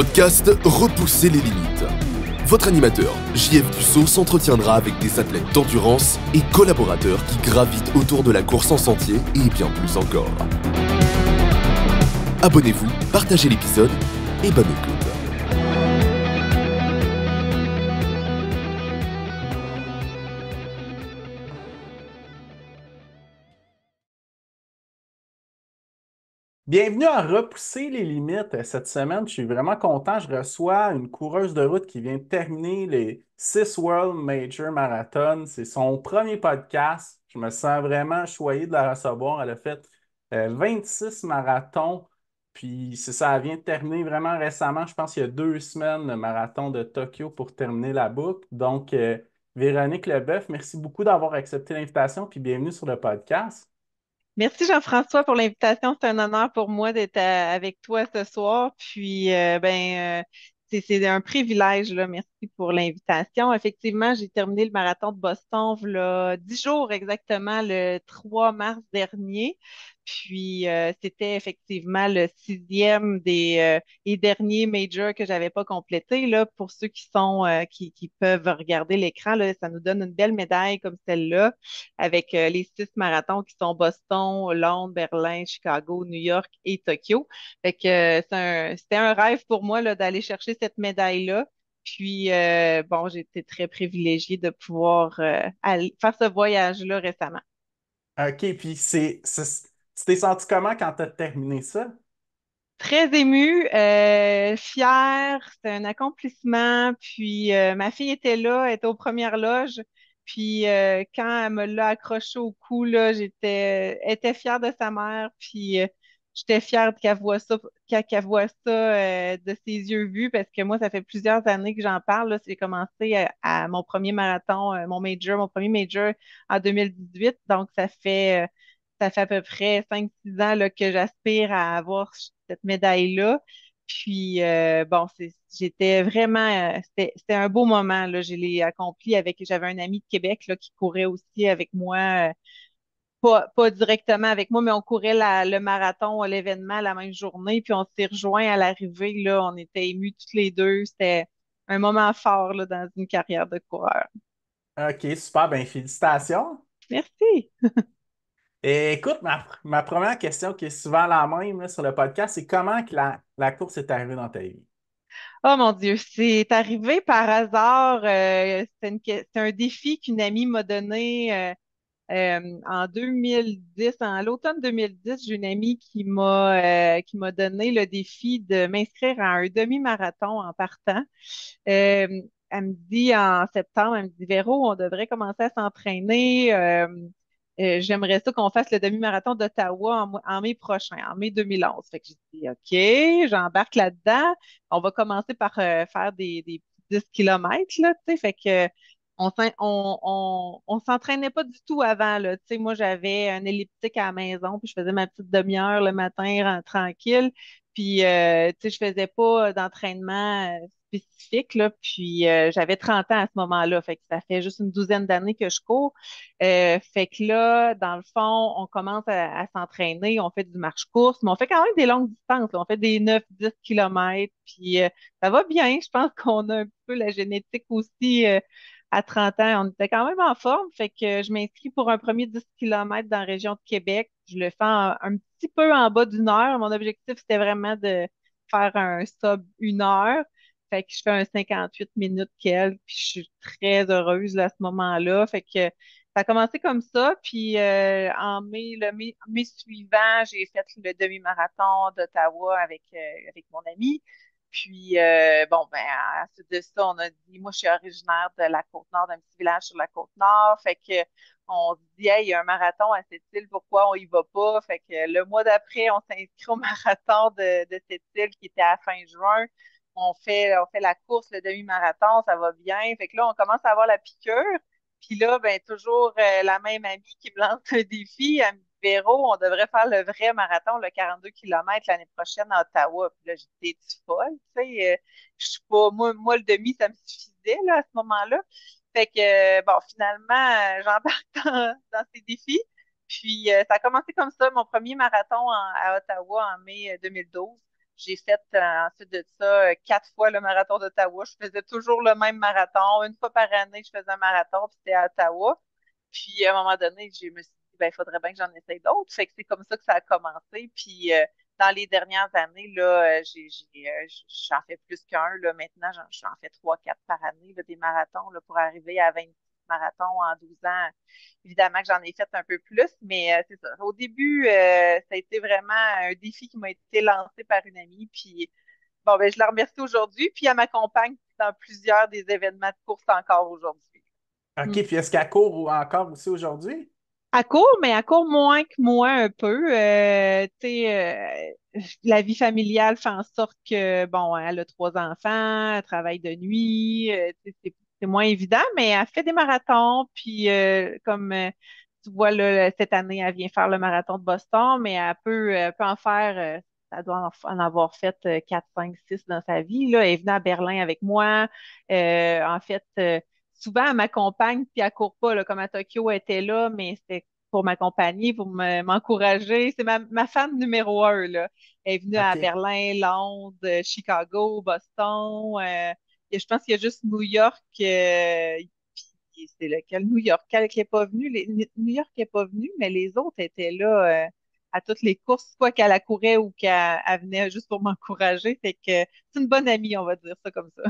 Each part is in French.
podcast Repousser les limites. Votre animateur, JF Dussault, s'entretiendra avec des athlètes d'endurance et collaborateurs qui gravitent autour de la course en sentier et bien plus encore. Abonnez-vous, partagez l'épisode et bonne écoute. Bienvenue à Repousser les limites. Cette semaine, je suis vraiment content. Je reçois une coureuse de route qui vient de terminer les 6 World Major Marathon. C'est son premier podcast. Je me sens vraiment choyé de la recevoir. Elle a fait 26 marathons. Puis c'est ça, elle vient de terminer vraiment récemment. Je pense qu'il y a 2 semaines, le marathon de Tokyo pour terminer la boucle. Donc, Véronique Leboeuf, merci beaucoup d'avoir accepté l'invitation. Puis bienvenue sur le podcast. Merci Jean-François pour l'invitation. C'est un honneur pour moi d'être avec toi ce soir. Puis, c'est un privilège, là. Merci pour l'invitation. Effectivement, j'ai terminé le marathon de Boston, là, 10 jours exactement, le 3 mars dernier. Puis, c'était effectivement le 6e et dernier major que j'avais pas complété. Là, pour ceux qui peuvent regarder l'écran, là, ça nous donne une belle médaille comme celle-là avec les 6 marathons qui sont Boston, Londres, Berlin, Chicago, New York et Tokyo. Fait que c'était un rêve pour moi là, d'aller chercher cette médaille-là. Puis, bon, j'ai été très privilégiée de pouvoir faire ce voyage-là récemment. OK, puis tu t'es senti comment quand tu as terminé ça? Très émue, fière, c'était un accomplissement. Puis ma fille était là, elle était aux premières loges. Puis quand elle me l'a accroché au cou, là, elle était fière de sa mère. Puis j'étais fière qu'elle voit ça de ses yeux vus, parce que moi, ça fait plusieurs années que j'en parle. Là. J'ai commencé à mon premier marathon, mon premier major en 2018. Donc ça fait à peu près 5 6 ans là, que j'aspire à avoir cette médaille-là. Puis, bon, j'étais vraiment, c'était un beau moment, là. Je l'ai accompli j'avais un ami de Québec, là, qui courait aussi avec moi, pas directement avec moi, mais on courait le marathon, l'événement la même journée, puis on s'est rejoints à l'arrivée, là. On était émus toutes les deux. C'était un moment fort, là, dans une carrière de coureur. OK, super, ben félicitations. Merci. Et écoute, ma première question qui est souvent la même là, sur le podcast, c'est comment que la course est arrivée dans ta vie? Oh mon Dieu, c'est arrivé par hasard. C'est un défi qu'une amie m'a donné en 2010. En l'automne 2010, j'ai une amie qui m'a donné le défi de m'inscrire à un demi-marathon en partant. Euh, Elle me dit en septembre, elle me dit, Véro, on devrait commencer à s'entraîner. J'aimerais ça qu'on fasse le demi-marathon d'Ottawa en mai prochain, en mai 2011. Fait que j'ai dit, OK, j'embarque là-dedans. On va commencer par faire des petits 10 kilomètres, là, tu sais. Fait que on s'entraînait pas du tout avant, là. Tu sais, moi, j'avais un elliptique à la maison, puis je faisais ma petite demi-heure le matin, tranquille. Puis, tu sais, je faisais pas d'entraînement spécifique, là. Puis, j'avais 30 ans à ce moment-là. Fait que ça fait juste une douzaine d'années que je cours. Fait que là, dans le fond, on commence à s'entraîner, on fait du marche-course, mais on fait quand même des longues distances, là. On fait des 9 10 kilomètres, puis ça va bien. Je pense qu'on a un peu la génétique aussi à 30 ans. On était quand même en forme, fait que je m'inscris pour un premier 10 kilomètres dans la région de Québec. Je le fais un petit peu en bas d'1 heure. Mon objectif, c'était vraiment de faire un sub 1 heure. Fait que je fais un 58 minutes quelques, puis je suis très heureuse là, à ce moment-là. Fait que ça a commencé comme ça, puis en mai suivant, j'ai fait le demi-marathon d'Ottawa avec mon ami. Puis, bon, ben, à suite de ça, on a dit, moi, je suis originaire de la Côte-Nord, d'un petit village sur la Côte-Nord. Fait que, on se dit, hey, il y a un marathon à cette île, pourquoi on y va pas? Fait que le mois d'après, on s'inscrit au marathon de cette île qui était à fin juin. On fait la course, le demi-marathon, ça va bien. Fait que là, on commence à avoir la piqûre. Puis là, ben, toujours la même amie qui me lance un défi. Elle me dit, Véro, on devrait faire le vrai marathon, le 42 kilomètres l'année prochaine à Ottawa. Puis là, j'étais folle, tu sais. Je suis pas, moi, le demi, ça me suffisait, là, à ce moment-là. Fait que, bon, finalement, j'embarque dans ces défis. Puis, ça a commencé comme ça, mon premier marathon à Ottawa en mai 2012. J'ai fait ensuite de ça 4 fois le marathon d'Ottawa. Je faisais toujours le même marathon. Une fois par année, je faisais un marathon, puis c'était à Ottawa. Puis à un moment donné, je me suis dit, ben, il faudrait bien que j'en essaye d'autres. Fait que c'est comme ça que ça a commencé. Puis dans les dernières années, là, j'en fais plus qu'un. Là. Maintenant, j'en fais 3, 4 par année, là, des marathons là, pour arriver à 26 marathons en 12 ans. Évidemment que j'en ai fait un peu plus, mais c'est ça. Au début, ça a été vraiment un défi qui m'a été lancé par une amie. Puis bon, ben, je la remercie aujourd'hui. Puis elle m'accompagne dans plusieurs des événements de course encore aujourd'hui. OK, Mm. puis est-ce qu'elle court encore aussi aujourd'hui? Elle court, mais elle court moins que moi un peu. Tu sais, la vie familiale fait en sorte que, bon, elle a 3 enfants, elle travaille de nuit, tu sais, c'est moins évident, mais elle fait des marathons. Puis, comme tu vois, là, cette année, elle vient faire le marathon de Boston, mais elle peut en faire, elle doit en avoir fait 4, 5, 6 dans sa vie. Là. Elle est venue à Berlin avec moi. En fait, souvent, elle m'accompagne, puis elle court pas, là, comme à Tokyo, elle était là, mais c'était pour m'accompagner, pour m'encourager. C'est ma fan numéro un, là. Elle est venue à OK. Berlin, Londres, Chicago, Boston. Et je pense qu'il y a juste New York. Puis c'est lequel? New York, qui n'est pas venu. New York n'est pas venu, mais les autres étaient là à toutes les courses, soit qu'elle accourait ou qu'elle venait juste pour m'encourager. Fait que c'est une bonne amie, on va dire ça comme ça.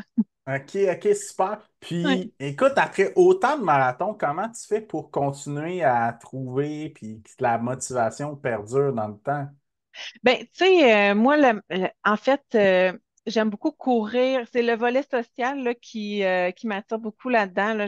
OK, OK, super. Ouais. Puis, écoute, après autant de marathons, comment tu fais pour continuer à trouver puis que la motivation perdure dans le temps? Ben, tu sais, moi, en fait, j'aime beaucoup courir. C'est le volet social là, qui m'attire beaucoup là-dedans. Là.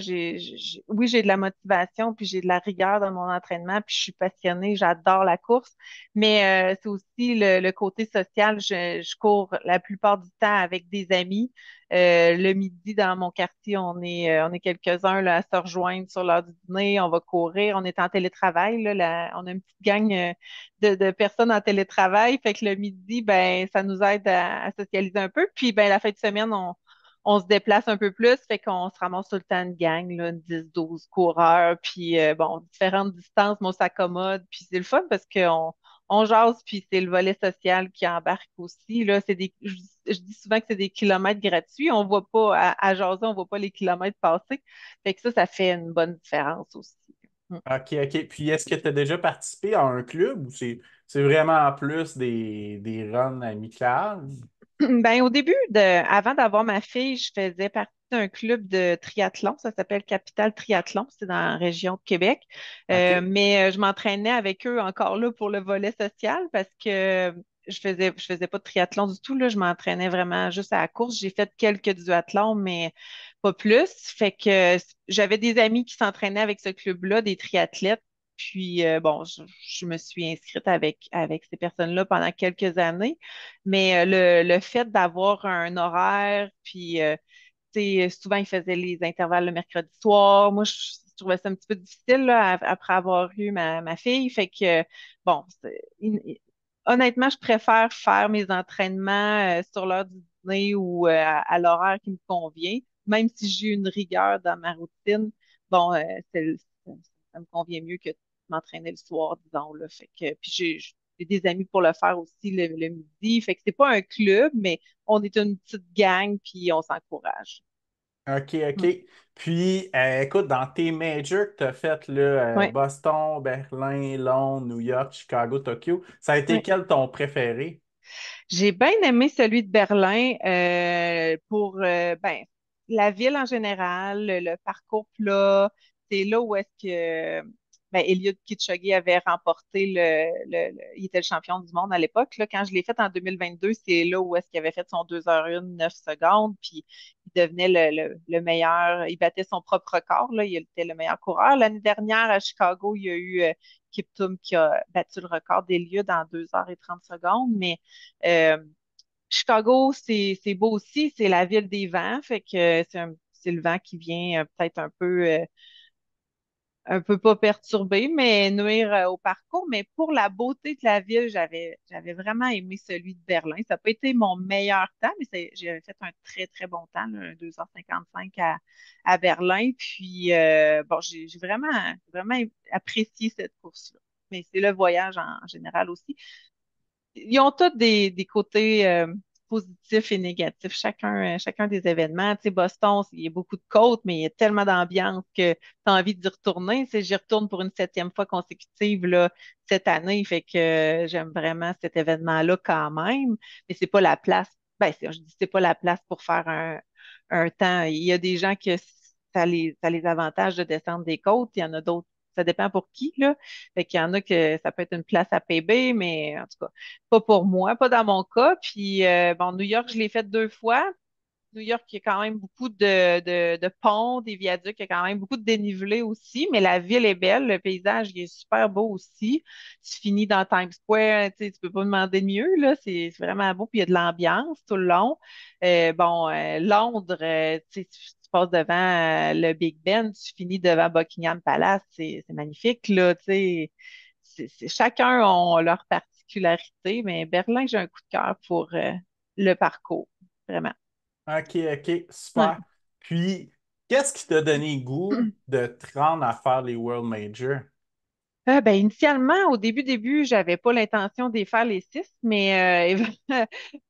Oui, j'ai de la motivation, puis j'ai de la rigueur dans mon entraînement, puis je suis passionnée, j'adore la course. Mais c'est aussi le côté social. Je cours la plupart du temps avec des amis. Le midi, dans mon quartier, on est quelques-uns là, à se rejoindre sur l'heure du dîner. On va courir. On est en télétravail. On a une petite gang. De personnes en télétravail. Fait que le midi, ben, ça nous aide à socialiser un peu. Puis, ben, la fin de semaine, on se déplace un peu plus. Fait qu'on se ramasse tout le temps une gang, là, une 10, 12 coureurs. Puis, bon, différentes distances, mais on s'accommode. Puis, c'est le fun parce on jase, puis c'est le volet social qui embarque aussi. Là, je dis souvent que c'est des kilomètres gratuits. On voit pas, à jaser, on voit pas les kilomètres passer. Fait que ça fait une bonne différence aussi. Mm. OK, OK. Puis, est-ce que tu as déjà participé à un club ou c'est vraiment en plus des runs amicales? Ben, avant d'avoir ma fille, je faisais partie d'un club de triathlon. Ça s'appelle Capital Triathlon. C'est dans la région de Québec. OK. Mais je m'entraînais avec eux encore là pour le volet social parce que je faisais pas de triathlon du tout. Là. Je m'entraînais vraiment juste à la course. J'ai fait quelques duathlons, mais pas plus. Fait que j'avais des amis qui s'entraînaient avec ce club-là, des triathlètes. Puis, bon, je me suis inscrite avec ces personnes-là pendant quelques années. Mais le fait d'avoir un horaire, puis tu sais, souvent ils faisaient les intervalles le mercredi soir. Moi, je trouvais ça un petit peu difficile là, après avoir eu ma fille. Fait que bon, honnêtement, je préfère faire mes entraînements sur l'heure du dîner ou à l'horaire qui me convient, même si j'ai une rigueur dans ma routine. Bon, ça me convient mieux que de m'entraîner le soir, disons là. Fait que puis j'ai des amis pour le faire aussi le midi. Fait que c'est pas un club, mais on est une petite gang puis on s'encourage. OK, OK. Mm. Puis, écoute, dans tes majors que tu as fait, là, Ouais, Boston, Berlin, Londres, New York, Chicago, Tokyo, ça a été ouais. quel ton préféré? J'ai bien aimé celui de Berlin pour ben, la ville en général, le parcours plat. C'est là où est-ce que ben, Eliud Kipchoge avait remporté il était le champion du monde à l'époque. Là, quand je l'ai fait en 2022, c'est là où est-ce qu'il avait fait son 2h01, 9 secondes, puis il devenait le meilleur. Il battait son propre record. Là, il était le meilleur coureur. L'année dernière, à Chicago, il y a eu Kiptum qui a battu le record d'Eliud en 2h30 secondes, mais euh, Chicago, c'est beau aussi, c'est la ville des vents, fait que c'est le vent qui vient peut-être un peu pas perturbé, mais nuire au parcours. Mais pour la beauté de la ville, j'avais vraiment aimé celui de Berlin. Ça n'a pas été mon meilleur temps, mais j'avais fait un très, très bon temps, là, un 2h55 à Berlin. Puis, bon, j'ai vraiment apprécié cette course-là. Mais c'est le voyage en général aussi. ils ont tous des côtés positifs et négatifs, chacun des événements. Tu sais, Boston, il y a beaucoup de côtes, mais il y a tellement d'ambiance que tu as envie d'y retourner. Tu sais, j'y retourne pour une 7e fois consécutive là, cette année, fait que j'aime vraiment cet événement-là quand même, mais c'est pas la place. Ben, je dis c'est pas la place pour faire un temps. Il y a des gens que ça les avantage de descendre des côtes, il y en a d'autres. Ça dépend pour qui, là. Fait qu'il y en a que ça peut être une place à PB, mais en tout cas, pas pour moi, pas dans mon cas. Puis, bon, New York, je l'ai fait 2 fois. New York, il y a quand même beaucoup de ponts, des viaducs, il y a quand même beaucoup de dénivelé aussi, mais la ville est belle, le paysage, il est super beau aussi. Tu finis dans Times Square, tu sais, tu peux pas demander de mieux, là, c'est vraiment beau, puis il y a de l'ambiance tout le long. Bon, Londres, tu sais, tu passes devant le Big Ben, tu finis devant Buckingham Palace, c'est magnifique, là, tu sais. Chacun a leur particularité, mais Berlin, j'ai un coup de cœur pour le parcours, vraiment. OK, OK, Ouais. super. Puis, qu'est-ce qui t'a donné le goût de te rendre à faire les World Majors? Ben, initialement, au début, j'avais pas l'intention d'y faire les 6, mais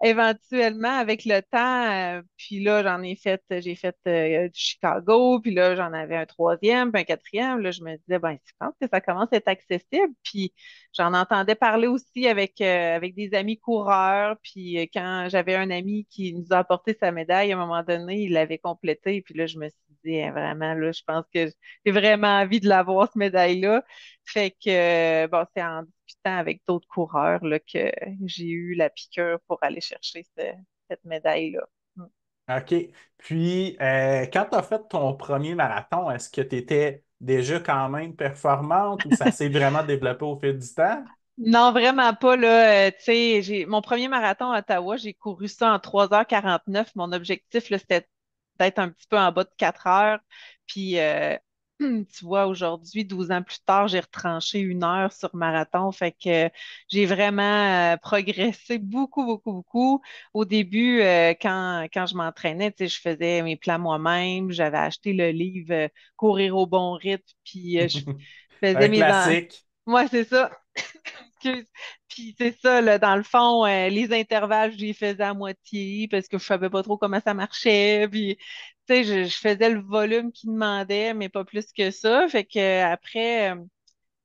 éventuellement, avec le temps, puis là, j'ai fait Chicago, puis là, j'en avais un troisième, puis un quatrième. Là, je me disais, ben, je pense que ça commence à être accessible. Puis j'en entendais parler aussi avec des amis coureurs. Puis quand j'avais un ami qui nous a apporté sa médaille, à un moment donné, il l'avait complétée. Puis là, je me suis dit, hein, vraiment, là, je pense que j'ai vraiment envie de l'avoir, cette médaille-là. Fait que, bon, c'est en discutant avec d'autres coureurs là, que j'ai eu la piqûre pour aller chercher cette médaille-là. Mm. OK. Puis, quand tu as fait ton premier marathon, est-ce que tu étais déjà quand même performante ou ça s'est vraiment développé au fil du temps? Non, vraiment pas, là. Tu sais, mon premier marathon à Ottawa, j'ai couru ça en 3h49. Mon objectif, là, c'était d'être un petit peu en bas de 4 heures. Puis, tu vois, aujourd'hui, 12 ans plus tard, j'ai retranché 1 heure sur marathon. Fait que j'ai vraiment progressé beaucoup, beaucoup, beaucoup. Au début, quand je m'entraînais, tu sais, je faisais mes plans moi-même. J'avais acheté le livre Courir au bon rythme. Puis, je faisais Un mes... classique. Moi, c'est ça. Excuse. Puis c'est ça, là, dans le fond, les intervalles, je les faisais à moitié parce que je savais pas trop comment ça marchait. Puis, tu sais, je faisais le volume qu'il demandait, mais pas plus que ça. Fait que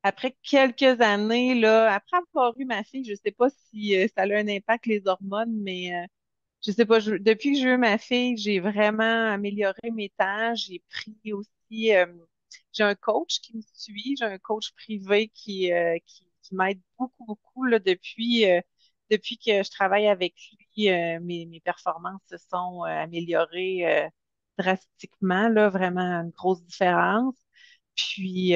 après quelques années, là, après avoir eu ma fille, je sais pas si ça a un impact les hormones, mais je sais pas, depuis que j'ai eu ma fille, j'ai vraiment amélioré mes temps. J'ai pris aussi, j'ai un coach qui me suit, j'ai un coach privé qui m'aide beaucoup, beaucoup là, depuis que je travaille avec lui. Mes performances se sont améliorées drastiquement, là, vraiment une grosse différence. Puis,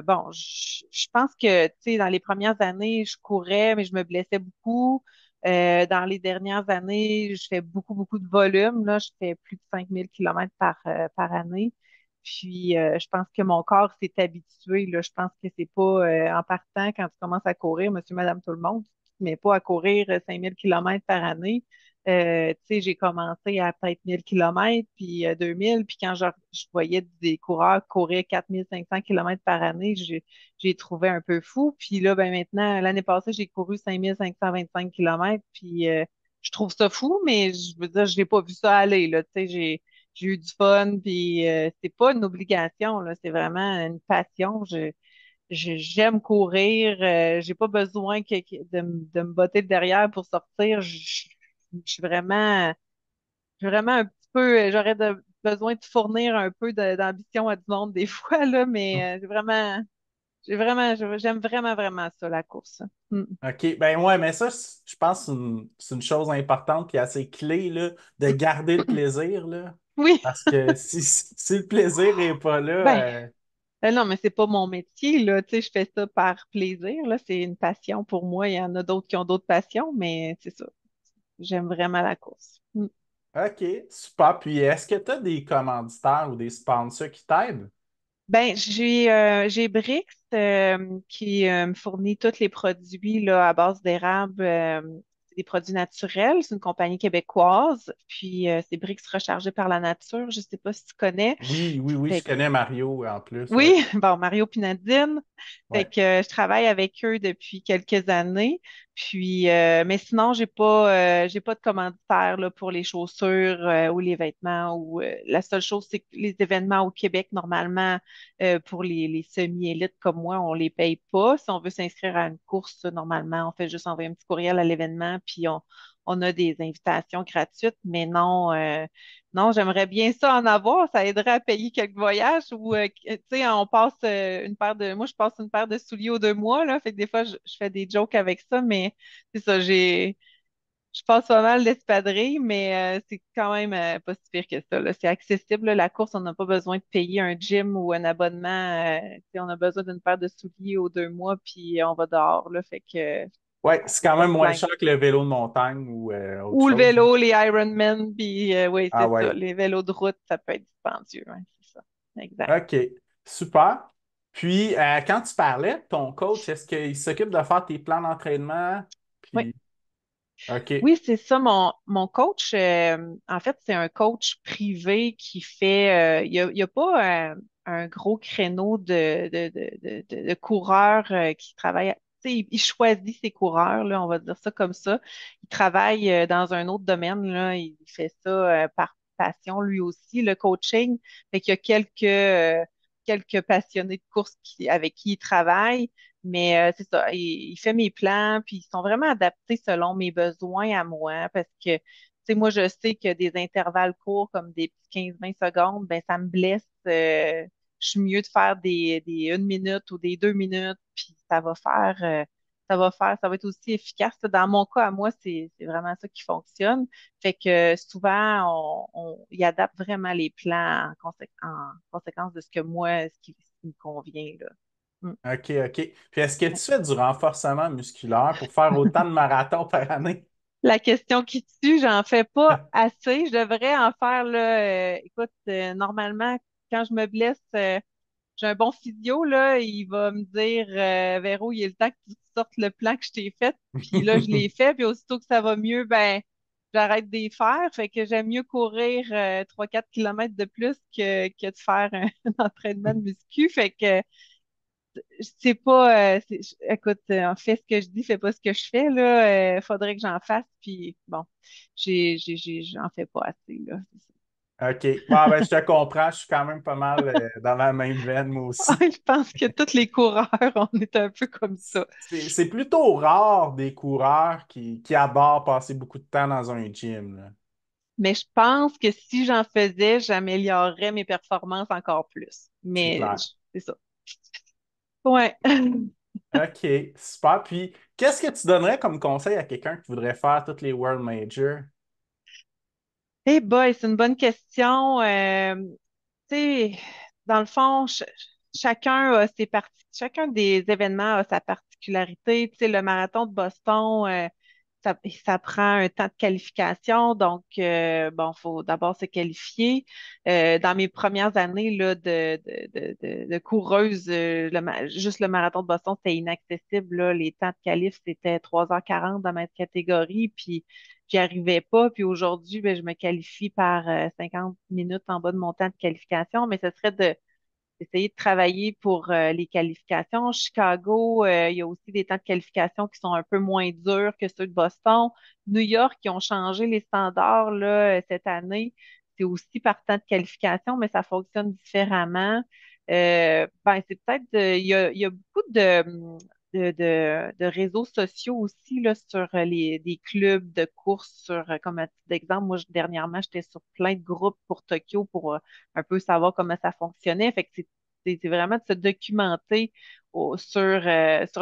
bon, je pense que, tu sais, dans les premières années, je courais, mais je me blessais beaucoup. Dans les dernières années, je fais beaucoup, beaucoup de volume. Là, je fais plus de 5 000 kilomètres par année. Puis, je pense que mon corps s'est habitué. Là. Je pense que c'est pas en partant, quand tu commences à courir, monsieur, madame, tout le monde, tu ne te mets pas à courir 5 000 kilomètres par année. Tu sais, j'ai commencé à peut-être 1 000 kilomètres, puis 2 000, puis quand je voyais des coureurs courir 4 500 kilomètres par année, j'ai trouvé un peu fou. Puis là, ben maintenant, l'année passée, j'ai couru 5 525 kilomètres, puis je trouve ça fou, mais je veux dire, je n'ai pas vu ça aller, là. Tu sais, j'ai eu du fun, puis c'est pas une obligation, là, c'est vraiment une passion. J'aime courir, j'ai pas besoin de me botter de derrière pour sortir. Je suis vraiment un petit peu, besoin de fournir un peu d'ambition à du monde des fois, là, mais j'aime vraiment, vraiment ça, la course. Mm. OK, ben ouais, mais ça, je pense que c'est une chose importante et assez clé, là, de garder le plaisir, là. Oui, Parce que si le plaisir n'est pas ben, là, non, mais c'est pas mon métier, là, tu sais, je fais ça par plaisir, là, c'est une passion pour moi. Il y en a d'autres qui ont d'autres passions, mais c'est ça. J'aime vraiment la course. Mm. OK, super. Puis est-ce que tu as des commanditaires ou des sponsors qui t'aident? Ben, j'ai Brix qui me fournit tous les produits là, à base d'érable. C'est des produits naturels. C'est une compagnie québécoise. Puis c'est Brix rechargé par la nature. Je sais pas si tu connais. Oui, oui, oui, je Fait connais Mario en plus, ouais. oui, bon, Mario Pinadine. Fait Ouais. que je travaille avec eux depuis quelques années. Puis, mais sinon, j'ai pas de commanditaire là, pour les chaussures ou les vêtements. Ou la seule chose, c'est que les événements au Québec, normalement, pour les semi-élites comme moi, on les paye pas. Si on veut s'inscrire à une course, normalement, on fait juste envoyer un petit courriel à l'événement, puis on a des invitations gratuites. Mais non, non, j'aimerais bien ça en avoir. Ça aiderait à payer quelques voyages. Ou, tu sais, on passe une paire de, moi, je passe une paire de souliers aux 2 mois là. Fait que des fois, je fais des jokes avec ça, mais c'est ça, je passe pas mal d'espadrilles, mais c'est quand même pas si pire que ça, là. C'est accessible, là. La course, on n'a pas besoin de payer un gym ou un abonnement. Tu sais, on a besoin d'une paire de souliers aux 2 mois, puis on va dehors, là. Fait que Ouais, c'est faut quand pas même se moins plaindre. cher que le vélo de montagne ou autre Ou le chose, hein. vélo, les Ironman, puis oui, Ah c'est ça. ouais. Les vélos de route, ça peut être dispendieux, hein, c'est ça. Exact. OK. Super. Puis, quand tu parlais de ton coach, est-ce qu'il s'occupe de faire tes plans d'entraînement? Oui. Puis, OK. Oui, c'est ça. Mon coach, en fait, c'est un coach privé qui fait. Il y a pas un gros créneau de coureurs qui travaillent. Tu sais, il choisit ses coureurs, là, on va dire ça comme ça. Il travaille dans un autre domaine, là. Il fait ça par passion, lui aussi, le coaching. Fait qu'il y a quelques passionnés de course avec qui il travaille. Mais c'est ça, il fait mes plans, puis ils sont vraiment adaptés selon mes besoins à moi, parce que, tu sais, moi, je sais que des intervalles courts, comme des petits 15-20 secondes, ben ça me blesse. Je suis mieux de faire des 1 minute ou des 2 minutes, puis ça va être aussi efficace. Dans mon cas, à moi, c'est vraiment ça qui fonctionne. Fait que souvent, il adapte vraiment les plans en conséquence de ce que moi, ce qui me convient, là. Mm. OK, OK. Puis, est-ce que tu fais du renforcement musculaire pour faire autant de marathons par année? La question qui tue, j'en fais pas assez. Je devrais en faire là. Écoute, normalement, quand je me blesse, j'ai un bon physio là. Il va me dire, Véro, il est le temps que tu sortes le plan que je t'ai fait. Puis là, je l'ai fait. Puis aussitôt que ça va mieux, ben j'arrête de les faire. Fait que j'aime mieux courir 3-4 kilomètres de plus que de faire un entraînement de muscu. Fait que c'est pas, écoute, en fait ce que je dis, fais pas ce que je fais, là. Faudrait que j'en fasse, puis bon, j'en fais pas assez, là. C'est OK. Bon, ben, je te comprends. Je suis quand même pas mal dans la même veine, moi ça. aussi. Je pense que tous les coureurs, on est un peu comme ça. C'est plutôt rare des coureurs qui adorent passer beaucoup de temps dans un gym, là. Mais je pense que si j'en faisais, j'améliorerais mes performances encore plus. C'est Mais clair. c'est ça. Ouais. OK, super. Puis, qu'est-ce que tu donnerais comme conseil à quelqu'un qui voudrait faire toutes les World Majors? Eh boy, c'est une bonne question. Tu sais, dans le fond, chacun a chacun des événements a sa particularité. Tu sais, le marathon de Boston, ça prend un temps de qualification. Donc, bon, faut d'abord se qualifier. Dans mes premières années là, de coureuse, juste le marathon de Boston, c'était inaccessible, là. Les temps de qualif, c'était 3h40 dans ma catégorie. Puis, j'y arrivais pas. Puis aujourd'hui, ben, je me qualifie par 50 minutes en bas de mon temps de qualification, mais ce serait d'essayer de travailler pour les qualifications. Chicago, il y a aussi des temps de qualification qui sont un peu moins durs que ceux de Boston. New York, qui ont changé les standards là, cette année. C'est aussi par temps de qualification, mais ça fonctionne différemment. Ben, c'est peut-être, il y a beaucoup de réseaux sociaux aussi là, sur des clubs de course, comme à titre d'exemple, moi, dernièrement, j'étais sur plein de groupes pour Tokyo pour un peu savoir comment ça fonctionnait. Fait que c'est vraiment de se documenter sur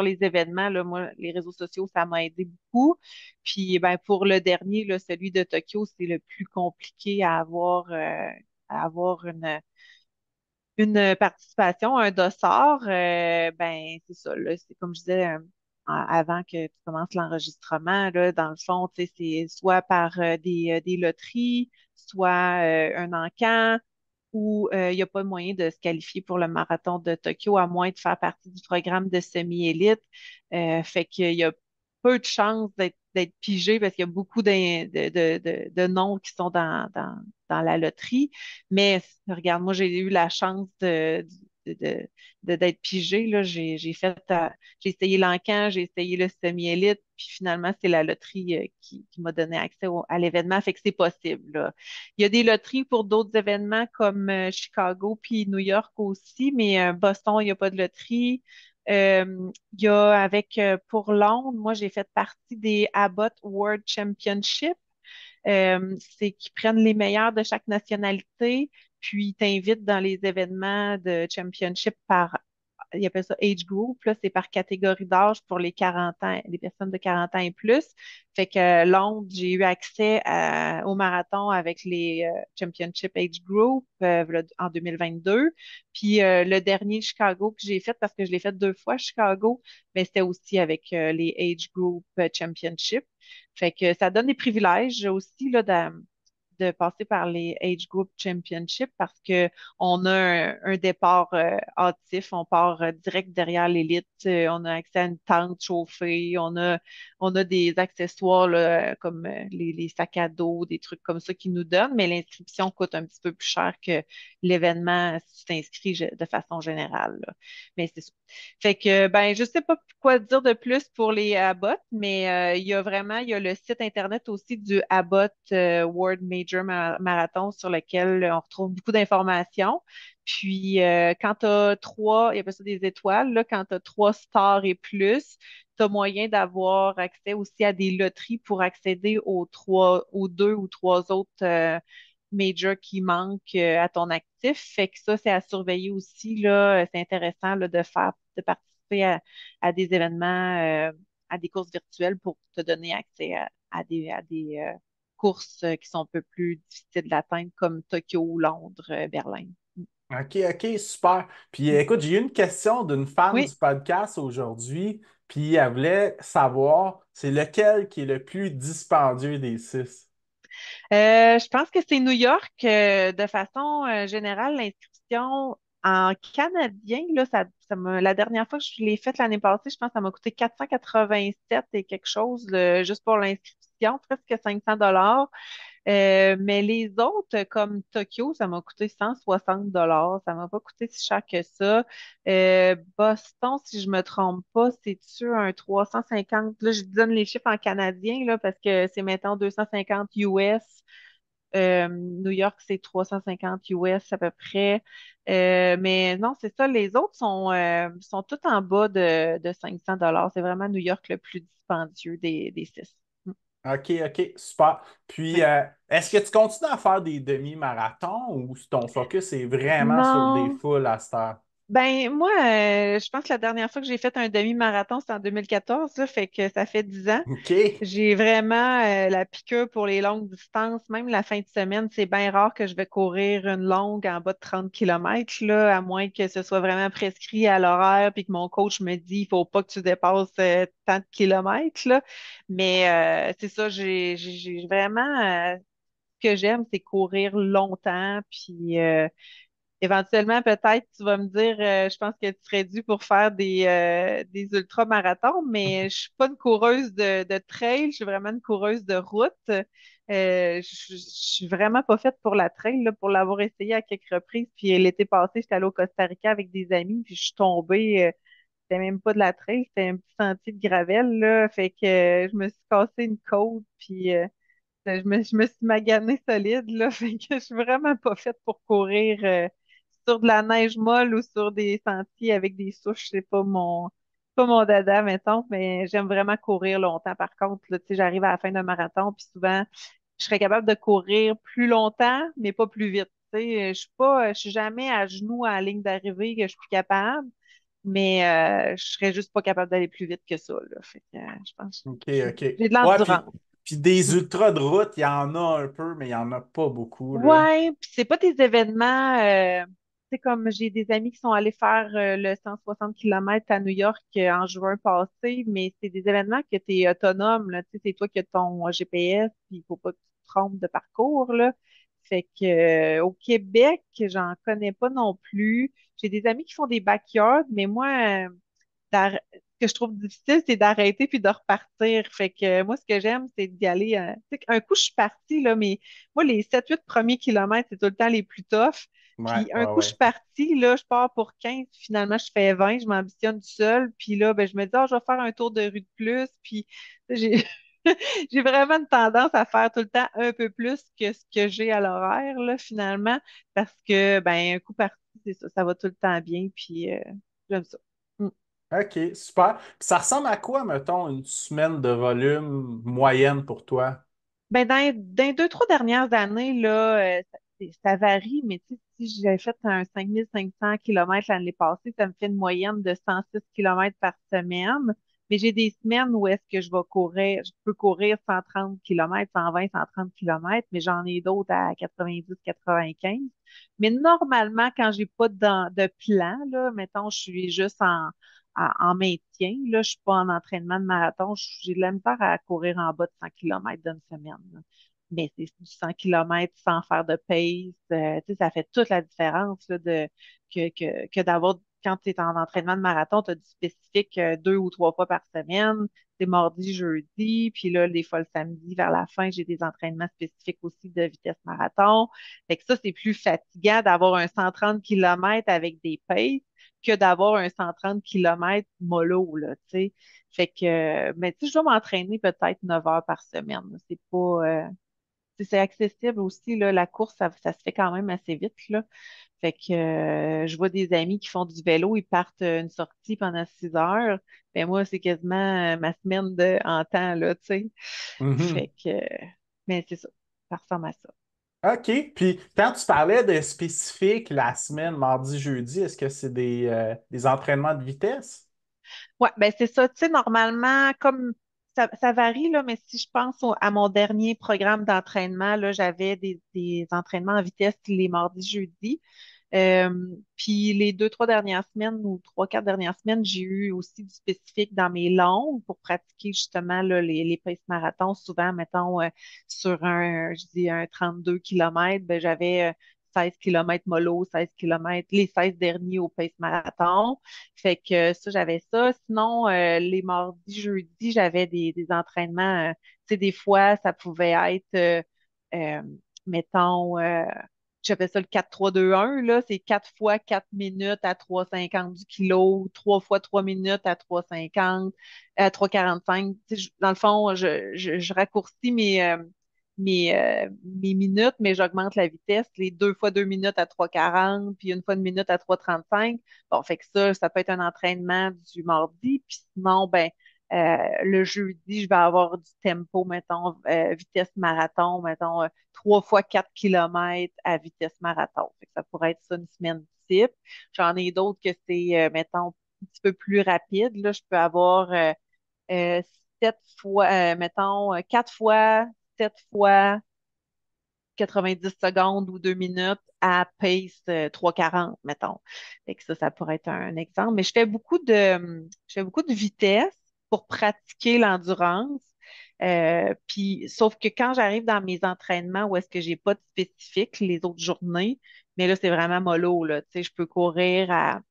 les événements. Là. Moi, les réseaux sociaux, ça m'a aidé beaucoup. Puis ben, pour le dernier, là, celui de Tokyo, c'est le plus compliqué à avoir une participation, un dossard. Ben, c'est ça. Là, c'est comme je disais avant que tu commences l'enregistrement, là, dans le fond, tu sais, c'est soit par des loteries, soit un encan où il n'y a pas moyen de se qualifier pour le marathon de Tokyo à moins de faire partie du programme de semi-élite. Fait qu'il y a peu de chances d'être pigé parce qu'il y a beaucoup de noms qui sont dans la loterie. Mais regarde, moi, j'ai eu la chance d'être pigé, là, j'ai essayé l'encan, j'ai essayé le semi-élite, puis finalement, c'est la loterie qui m'a donné accès à l'événement, fait que c'est possible, là. Il y a des loteries pour d'autres événements comme Chicago puis New York aussi, mais Boston, il n'y a pas de loterie. Il y a pour Londres, moi, j'ai fait partie des Abbott World Championship. C'est qu'ils prennent les meilleurs de chaque nationalité, puis ils t'invitent dans les événements de championship ils appellent ça age group, là, c'est par catégorie d'âge pour les 40 ans, les personnes de 40 ans et plus. Fait que Londres, j'ai eu accès au marathon avec les championship age group en 2022. Puis le dernier Chicago que j'ai fait, parce que je l'ai fait 2 fois Chicago, mais c'était aussi avec les age group championship. Fait que ça donne des privilèges aussi là, de passer par les Age Group Championship parce que on a un départ hâtif, on part direct derrière l'élite, on a accès à une tente chauffée, on a des accessoires là, comme les sacs à dos, des trucs comme ça qui nous donnent, mais l'inscription coûte un petit peu plus cher que l'événement si tu t'inscris de façon générale, là. Mais c'est ça. Fait que, ben, je sais pas quoi dire de plus pour les Abbott, mais il y a le site Internet aussi du Abbott World Major Marathon sur lequel on retrouve beaucoup d'informations. Puis, quand tu as trois, il y a pas ça des étoiles, là, quand tu as 3 stars et plus, tu as moyen d'avoir accès aussi à des loteries pour accéder aux 2 ou 3 autres majors qui manquent à ton actif. Fait que ça, c'est à surveiller aussi, là. C'est intéressant, là, de participer à des événements, à des courses virtuelles pour te donner accès à des courses qui sont un peu plus difficiles d'atteindre comme Tokyo, Londres, Berlin. OK, OK, super. Puis écoute, j'ai eu une question d'une fan Oui. du podcast aujourd'hui, puis elle voulait savoir c'est lequel qui est le plus dispendieux des 6. Je pense que c'est New York. De façon générale, l'inscription en canadien, là, la dernière fois que je l'ai faite l'année passée, je pense que ça m'a coûté 487 et quelque chose juste pour l'inscription, presque 500 $. Mais les autres, comme Tokyo, ça m'a coûté 160 $. Ça m'a pas coûté si cher que ça. Boston, si je me trompe pas, c'est-tu un 350? Là, je donne les chiffres en canadien, là, parce que c'est maintenant 250 US. New York, c'est 350 US à peu près. Mais non, c'est ça. Les autres sont tous en bas de 500 $. C'est vraiment New York le plus dispendieux des 6. OK, OK, super. Puis, Oui. est-ce que tu continues à faire des demi-marathons ou ton focus est vraiment sur des Non. foules à cette heure? Ben, moi, je pense que la dernière fois que j'ai fait un demi-marathon, c'était en 2014, là, fait que ça fait 10 ans. OK. J'ai vraiment la piqûre pour les longues distances. Même la fin de semaine, c'est bien rare que je vais courir une longue en bas de 30 kilomètres, là, à moins que ce soit vraiment prescrit à l'horaire puis que mon coach me dit il faut pas que tu dépasses tant de kilomètres, là. Mais c'est ça, j'ai vraiment ce que j'aime, c'est courir longtemps. Puis éventuellement, peut-être, tu vas me dire, je pense que tu serais dû pour faire des ultramarathons, mais je suis pas une coureuse de trail, je suis vraiment une coureuse de route. Je suis vraiment pas faite pour la trail, là, pour l'avoir essayé à quelques reprises. Puis l'été passé, j'étais allée au Costa Rica avec des amis, puis je suis tombée. C'était même pas de la trail, c'était un petit sentier de gravelle, là. Fait que je me suis cassé une côte, puis je me suis maganée solide, là. Fait que je suis vraiment pas faite pour courir sur de la neige molle ou sur des sentiers avec des souches. C'est pas mon dada, mettons, mais j'aime vraiment courir longtemps. Par contre, là, tu sais, j'arrive à la fin d'un marathon, puis souvent, je serais capable de courir plus longtemps, mais pas plus vite. Tu sais, je suis jamais à genoux à la ligne d'arrivée que je suis plus capable, mais je serais juste pas capable d'aller plus vite que ça, là. Fait que, je pense que OK, j'ai OK. j'ai de Ouais, puis, l'endurance. puis des ultras de route, il y en a un peu, mais il n'y en a pas beaucoup, là. Ouais, puis c'est pas des événements, c'est comme j'ai des amis qui sont allés faire le 160 km à New York en juin passé, mais c'est des événements que tu es autonome, là, tu sais, c'est toi qui as ton GPS, puis il faut pas que tu te trompes de parcours, là. Fait que au Québec, j'en connais pas non plus. J'ai des amis qui font des backyards, mais moi, ce que je trouve difficile, c'est d'arrêter puis de repartir. Fait que moi, ce que j'aime, c'est d'y aller. Tu sais, un coup, je suis partie, là, mais moi, les 7-8 premiers kilomètres, c'est tout le temps les plus toughs. Ouais, Puis un ouais, coup, je ouais. suis partie, là, je pars pour 15, finalement, je fais 20, je m'ambitionne du seul. Puis là, ben, je me dis, ah, je vais faire un tour de rue de plus. Puis j'ai j'ai vraiment une tendance à faire tout le temps un peu plus que ce que j'ai à l'horaire, là, finalement, parce que, ben, un coup parti, c'est ça, ça va tout le temps bien. Puis j'aime ça. Mm. OK, super. Puis ça ressemble à quoi, mettons, une semaine de volume moyenne pour toi? Ben, dans les deux, trois dernières années, là, ça varie, mais tu sais, si j'avais fait un 5 500 kilomètres l'année passée, ça me fait une moyenne de 106 kilomètres par semaine. Mais j'ai des semaines où est-ce que je peux courir 130 kilomètres, 120, 130 kilomètres, mais j'en ai d'autres à 90, 95. Mais normalement, quand j'ai pas de plan, là, mettons, je suis juste en maintien. Là, je suis pas en entraînement de marathon. J'ai de la misère à courir en bas de 100 kilomètres d'une semaine, là. Mais c'est du 100 kilomètres sans faire de pace. Tu sais, ça fait toute la différence là, que d'avoir, quand tu es en entraînement de marathon, tu as du spécifique deux ou trois fois par semaine. C'est mardi, jeudi, puis là, des fois le samedi, vers la fin, j'ai des entraînements spécifiques aussi de vitesse marathon. Fait que ça, c'est plus fatigant d'avoir un 130 kilomètres avec des paces que d'avoir un 130 kilomètres mollo, là, tu sais. Fait que, mais tu sais, je dois m'entraîner peut-être 9 heures par semaine, là. C'est pas, tu sais, c'est accessible aussi, là. La course, ça se fait quand même assez vite, là. Fait que, je vois des amis qui font du vélo, ils partent une sortie pendant 6 heures. Ben, moi, c'est quasiment ma semaine en temps, là, tu sais. Mhm. Fait que, mais c'est ça. Ça ressemble à ça. OK. Puis quand tu parlais de spécifique la semaine, mardi, jeudi, est-ce que c'est des entraînements de vitesse? Ouais, ben c'est ça. Tu sais, normalement, comme ça varie, là, mais si je pense à mon dernier programme d'entraînement, là, j'avais des entraînements en vitesse les mardis, jeudis. Puis les deux, trois dernières semaines ou trois, quatre dernières semaines, j'ai eu aussi du spécifique dans mes longues pour pratiquer justement là, les paces marathons. Souvent, mettons, sur je dis un 32 kilomètres, ben, j'avais 16 kilomètres mollo, 16 kilomètres, les 16 derniers au pace marathon. Fait que ça, j'avais ça. Sinon, les mardis, jeudis, j'avais des entraînements. Tu sais, des fois, ça pouvait être, euh, mettons, j'appelle ça le 4-3-2-1, là. C'est 4 fois 4 minutes à 3,50 du kilo, 3 fois 3 minutes à 3,50, à 3,45. Tu sais, dans le fond, je raccourcis mes minutes, mais j'augmente la vitesse. Les 2 fois 2 minutes à 3,40, puis une fois une minute à 3,35. Bon, fait que ça peut être un entraînement du mardi. Puis sinon, ben, le jeudi, je vais avoir du tempo, mettons, vitesse marathon, mettons, 3 fois 4 kilomètres à vitesse marathon. Fait que ça pourrait être ça une semaine type. J'en ai d'autres que c'est, mettons, un petit peu plus rapide. Là, je peux avoir euh, 7 fois, mettons, 4 fois, 7 fois 90 secondes ou 2 minutes à pace 3,40, mettons. Fait que ça pourrait être un exemple. Mais je fais beaucoup de vitesse pour pratiquer l'endurance. Puis, sauf que quand j'arrive dans mes entraînements où est-ce que j'ai pas de spécifique les autres journées, mais là, c'est vraiment mollo, là. Tu sais, je peux courir à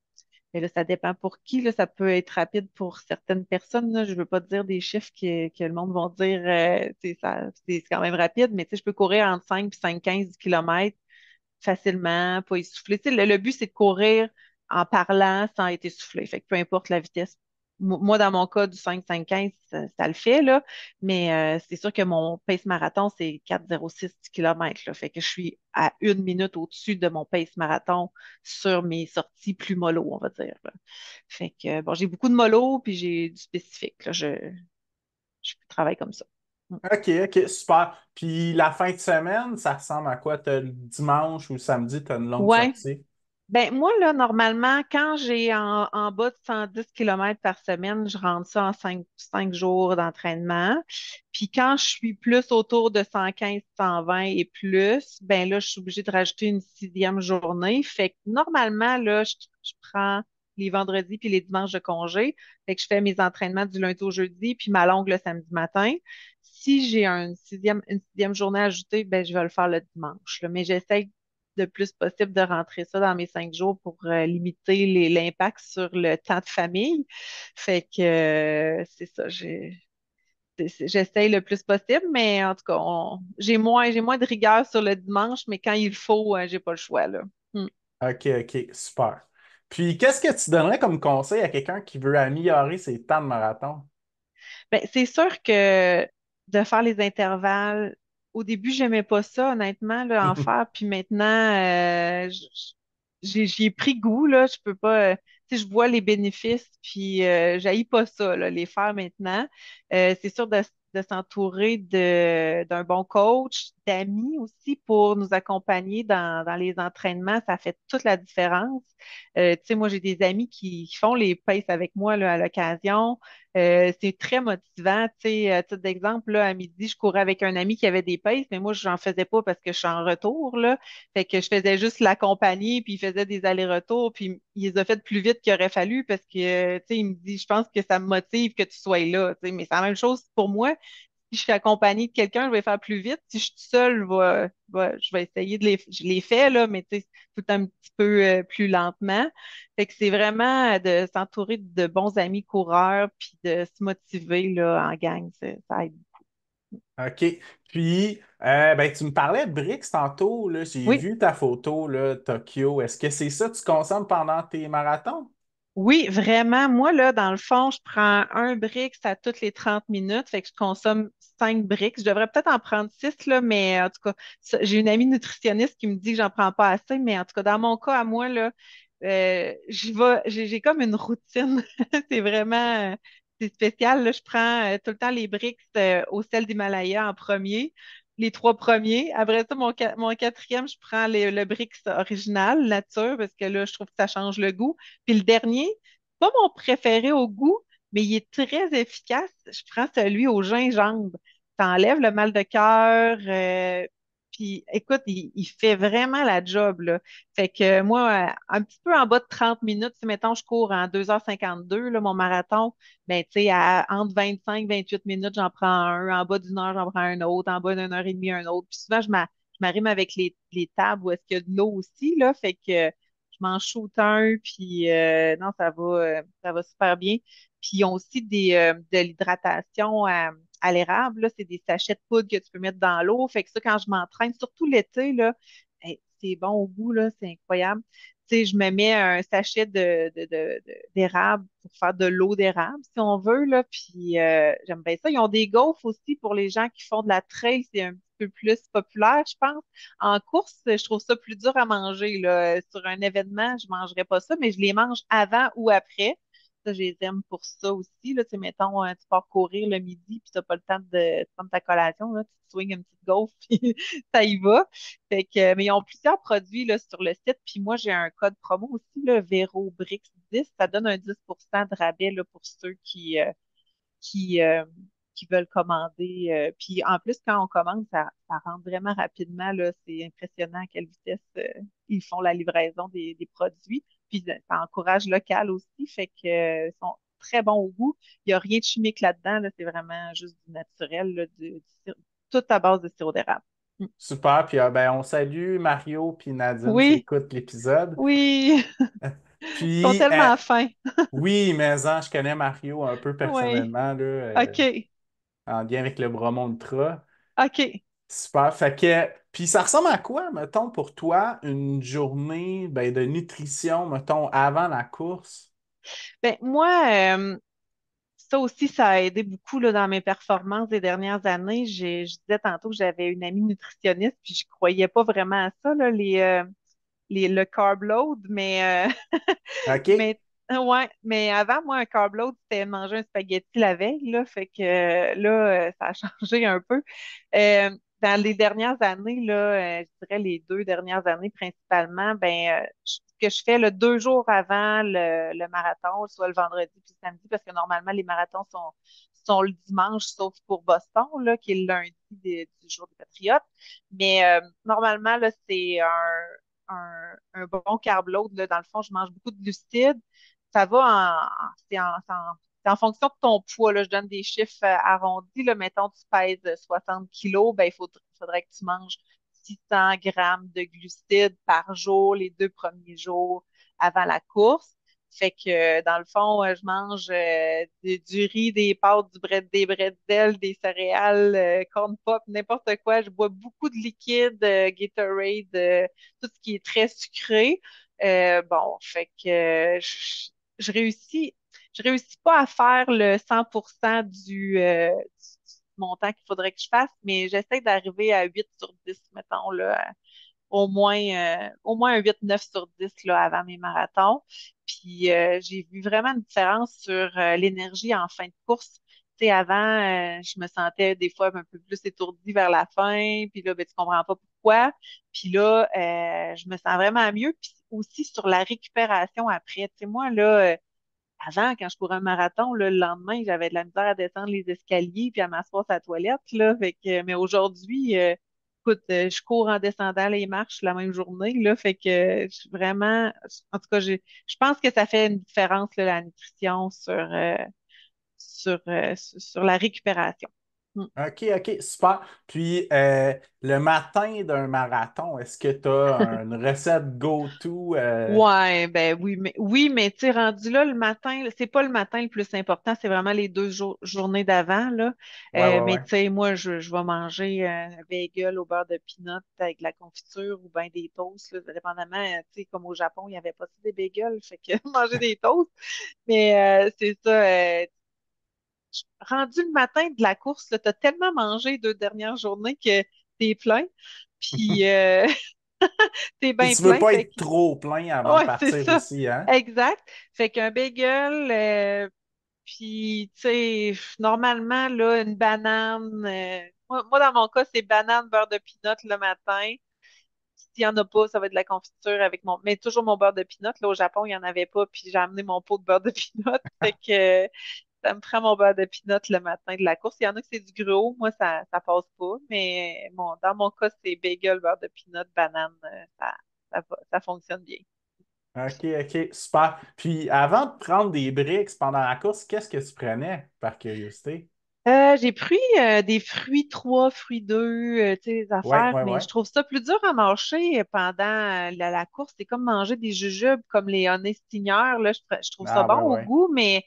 mais là, ça dépend pour qui. Là, ça peut être rapide pour certaines personnes. Là. Je veux pas dire des chiffres que le monde va dire tu sais, c'est quand même rapide, mais tu sais, je peux courir entre 5 et 5,15 kilomètres facilement, pas essoufflé. Tu sais, le but, c'est de courir en parlant sans être essoufflé. Fait que peu importe la vitesse. Moi, dans mon cas, du 5-5-15, ça le fait, là. Mais c'est sûr que mon pace marathon, c'est 4,06 km, là. Fait que je suis à une minute au-dessus de mon pace marathon sur mes sorties plus mollo, on va dire, là. Fait que, bon, j'ai beaucoup de mollo, puis j'ai du spécifique, là. Je travaille comme ça. Mm. OK, OK, super. Puis la fin de semaine, ça ressemble à quoi? T'as le dimanche ou le samedi, t'as une longue Ouais. sortie? Ben, moi, là, normalement, quand j'ai en bas de 110 kilomètres par semaine, je rentre ça en 5 jours d'entraînement. Puis quand je suis plus autour de 115, 120 et plus, ben là, je suis obligée de rajouter une sixième journée. Fait que normalement, là, je prends les vendredis puis les dimanches de congé. Fait que je fais mes entraînements du lundi au jeudi puis ma longue le samedi matin. Si j'ai une sixième journée ajoutée, ben, je vais le faire le dimanche, là. Mais j'essaie le plus possible de rentrer ça dans mes 5 jours pour limiter l'impact sur le temps de famille. Fait que c'est ça, j'essaye le plus possible, mais en tout cas, j'ai moins de rigueur sur le dimanche, mais quand il faut, j'ai pas le choix, là. Hmm. OK, OK, super. Puis, qu'est-ce que tu donnerais comme conseil à quelqu'un qui veut améliorer ses temps de marathon? Ben, c'est sûr que de faire les intervalles, au début, j'aimais pas ça, honnêtement, là, en faire. Puis maintenant, j'y ai pris goût, là. Je peux pas, tu sais, je vois les bénéfices, puis j'haïs pas ça, là, les faire maintenant. C'est sûr de s'entourer d'un bon coach, d'amis aussi pour nous accompagner dans les entraînements. Ça fait toute la différence. Tu sais, moi, j'ai des amis qui font les paces avec moi, là, à l'occasion. C'est très motivant. Tu sais, à titre d'exemple, là, à midi, je courais avec un ami qui avait des paces, mais moi, je n'en faisais pas parce que je suis en retour, là. Fait que je faisais juste l'accompagner, puis il faisait des allers-retours, puis il les a fait plus vite qu'il aurait fallu parce que, tu sais, il me dit, je pense que ça me motive que tu sois là. Tu sais, mais c'est la même chose pour moi. Si je suis accompagnée de quelqu'un, je vais faire plus vite. Si je suis toute seule, je vais essayer je les fais, là, mais tu sais, tout un petit peu plus lentement. Fait que c'est vraiment de s'entourer de bons amis coureurs puis de se motiver là, en gang, ça aide. OK. Puis, ben, tu me parlais de BRICS tantôt, là. J'ai Oui, vu ta photo, là, Tokyo. Est-ce que c'est ça que tu consommes pendant tes marathons? oui, vraiment. Moi, là, dans le fond, je prends un Brix à toutes les 30 minutes. Fait que je consomme 5 Brix. Je devrais peut-être en prendre 6 là, mais en tout cas, j'ai une amie nutritionniste qui me dit que j'en prends pas assez. Mais en tout cas, dans mon cas, à moi, là, j'y vais, j'ai comme une routine. C'est vraiment, c'est spécial. Là. Je prends tout le temps les Brix au sel d'Himalaya en premier. Les 3 premiers. Après ça, mon quatrième, je prends le Brix original, nature, parce que là, je trouve que ça change le goût. Puis le dernier, pas mon préféré au goût, mais il est très efficace. Je prends celui au gingembre. Ça enlève le mal de cœur. Puis écoute, il fait vraiment la job, là. Fait que moi, un petit peu en bas de 30 minutes, si mettons, je cours en 2h52, là, mon marathon, ben, tu sais, entre 25 28 minutes, j'en prends un. En bas d'une heure, j'en prends un autre. En bas d'une heure et demie, un autre. Puis souvent, je m'arrime avec les tables où est-ce qu'il y a de l'eau aussi, là. Fait que je m'en shoot un, puis non, ça va super bien. Puis ils ont aussi de l'hydratation à l'érable, là, c'est des sachets de poudre que tu peux mettre dans l'eau. Fait que ça, quand je m'entraîne, surtout l'été, là, hey, c'est bon au goût, là, c'est incroyable. Tu sais, je me mets un sachet d'érable pour faire de l'eau d'érable, si on veut, là, puis j'aime bien ça. Ils ont des gaufres aussi pour les gens qui font de la trail, c'est un petit peu plus populaire, je pense. En course, je trouve ça plus dur à manger, là. Sur un événement, je mangerais pas ça, mais je les mange avant ou après. Ça, je les aime pour ça aussi. Là, tu sais, mettons, tu pars courir le midi, puis tu n'as pas le temps de prendre ta collation. Là, tu te swings une petite gaufre, puis ça y va. Fait que, mais ils ont plusieurs produits là, sur le site. Puis moi, j'ai un code promo aussi, le VeroBrix10. Ça donne un 10% de rabais là, pour ceux qui, euh, qui veulent commander. Puis en plus, quand on commande, ça rentre vraiment rapidement. Là. C'est impressionnant à quelle vitesse ils font la livraison des produits. Puis ça encourage local aussi, fait que ils sont très bons au goût. Il n'y a rien de chimique là-dedans. Là. C'est vraiment juste du naturel, là, tout à base de sirop d'érable. Mm. Super. Puis, ben, on salue Mario puis Nadine qui Oui, écoutent l'épisode. oui, ils sont Puis, tellement fins. oui, mais je connais Mario un peu Oui, personnellement, là, OK, en lien avec le Bromont Ultra. OK. Super. Fait que, puis ça ressemble à quoi, mettons, pour toi, une journée ben, de nutrition, mettons, avant la course? Ben, moi, ça aussi, ça a aidé beaucoup là, dans mes performances des dernières années. Je disais tantôt que j'avais une amie nutritionniste, puis je croyais pas vraiment à ça, là, le carb load, OK? mais ouais, mais avant, moi, un carb load, c'était manger un spaghetti la veille, là, fait que là, ça a changé un peu. Dans les dernières années, là, je dirais les 2 dernières années principalement, ce que je fais le 2 jours avant le marathon, soit le vendredi puis le samedi, parce que normalement, les marathons sont le dimanche, sauf pour Boston, là, qui est le lundi du jour des Patriotes. Mais normalement, là, c'est un bon carb load. Là. Dans le fond, je mange beaucoup de glucides. Ça va c'est en fonction de ton poids. Là. Je donne des chiffres arrondis. Là. Mettons, tu pèses 60 kilos, ben, faudrait que tu manges 600 grammes de glucides par jour les 2 premiers jours avant la course. Fait que, dans le fond, je mange du riz, des pâtes, des bretzels, des céréales, corn pop, n'importe quoi. Je bois beaucoup de liquide, Gatorade, tout ce qui est très sucré. Bon, fait que je réussis, je réussis pas à faire le 100% du montant qu'il faudrait que je fasse, mais j'essaie d'arriver à 8 sur 10, mettons, là, au moins un 8-9 sur 10 là, avant mes marathons. Puis j'ai vu vraiment une différence sur l'énergie en fin de course. Tu sais, avant, je me sentais des fois un peu plus étourdie vers la fin, puis là, ben, tu comprends pas pourquoi. Puis là, je me sens vraiment mieux. Puis aussi sur la récupération après. Tu sais, moi, là, avant, quand je courais un marathon, là, le lendemain, j'avais de la misère à descendre les escaliers puis à m'asseoir sur la toilette, là. Fait que, mais aujourd'hui, écoute, je cours en descendant les marches la même journée, là. Fait que vraiment, en tout cas, je pense que ça fait une différence, là, la nutrition sur la récupération. Mm. OK, OK, super. Puis, le matin d'un marathon, est-ce que tu as une recette go-to? Ouais, ben oui, mais tu sais, rendu là le matin, là, c'est pas le matin le plus important, c'est vraiment les deux journées d'avant, là. Ouais, ouais, Mais ouais. tu sais, moi, je vais manger un bagel au beurre de peanut avec de la confiture ou bien des toasts, là, dépendamment, tu sais, comme au Japon, il n'y avait pas ça des bagels, fait que manger des toasts. Mais c'est ça, rendu le matin de la course, tu as tellement mangé les deux dernières journées que t'es plein, puis t'es Puis bien tu veux plein, pas fait être que trop plein avant de ouais, c'est partir ça. aussi, hein? Exact. Fait qu'un bagel, puis, tu sais, normalement, là, une banane. Moi, dans mon cas, c'est banane, beurre de pinot le matin. S'il n'y en a pas, ça va être de la confiture avec mon. Mais toujours mon beurre de pinot. Là, au Japon, il n'y en avait pas, puis j'ai amené mon pot de beurre de pinot. Fait que ça me prend mon beurre de pinot le matin de la course. Il y en a que c'est du gros. Moi, ça passe pas. Mais bon, dans mon cas, c'est bagel, beurre de pinot, banane. Ça fonctionne bien. OK, OK, super. Puis, avant de prendre des breaks pendant la course, qu'est-ce que tu prenais, par curiosité? J'ai pris des fruits 3, fruits 2, tu sais, des Ouais, affaires, ouais, mais ouais. je trouve ça plus dur à mâcher pendant la course. C'est comme manger des jujubes comme les Honey Stinger, là. Je trouve ça Ah, bon ouais, au ouais. goût, mais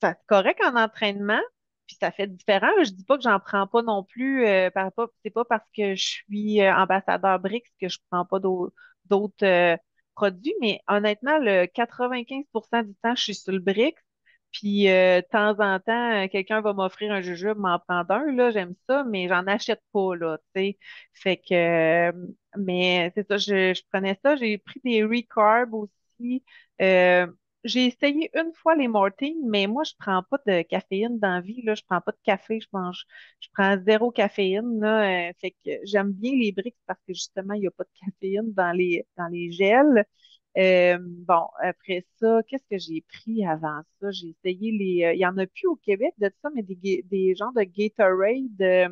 ça c'est correct en entraînement, puis ça fait différent. Je dis pas que j'en prends pas non plus, c'est pas parce que je suis ambassadeur BRICS que je prends pas d'autres produits, mais honnêtement, le 95% du temps, je suis sur le BRICS. Puis de temps en temps, quelqu'un va m'offrir un jujube, m'en prendre un, là, j'aime ça, mais j'en achète pas, là, tu sais. Fait que, mais c'est ça, je prenais ça. J'ai pris des recarbs aussi. Euh, j'ai essayé une fois les Mortine, mais moi, je prends pas de caféine dans la vie, là. Je prends pas de café, je prends zéro caféine, là. Fait que j'aime bien les briques parce que justement, il n'y a pas de caféine dans les gels. Bon, après ça, qu'est-ce que j'ai pris avant ça? J'ai essayé il y en a plus au Québec de ça, mais des genres de Gatorade,